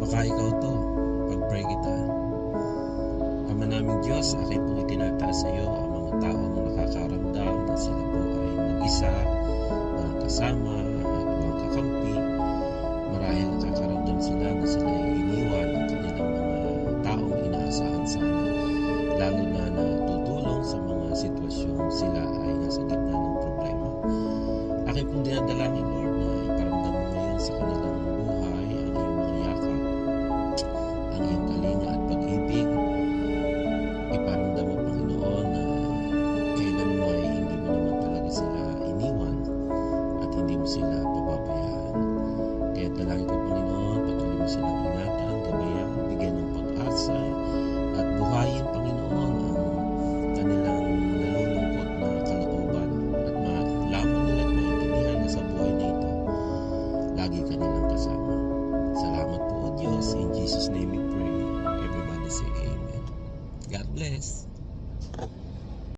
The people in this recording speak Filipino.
Baka ikaw to, pag-pray kita. Ama naming Diyos, akin pong itinataas sa iyo ang mga taong nakakaramdam na sila po ay mag-isa, mga kasama at mga kakampi. Marahil nakakaramdam sila na sila ay iniwan ng kanilang mga taong inaasahan sana, lalo na tutulong sa mga sitwasyon sila ay nasa gitna ng problema. Akin pong dinadalangin, Lord, na iparamdam mo ngayon sa kanilang buhay ang iyong mga yakap, ang iyong kalinga at pag-ibig. Iparamdam mo, Panginoon, na kailan mo ay hindi mo naman talaga sila iniwan at hindi mo sila pababayaan. Kaya dalangin ko, Panginoon, patuloy mo silang ingatan, gabayan, bigyan ng pag-asa at buhayin, Panginoon, ang kanilang nalulungkot na kalooban at malaman nila at maintindihan na sa buhay na ito lagi ka nilang kasama. Salamat po, O Diyos. In Jesus' name we pray. Everybody say Amen. God bless.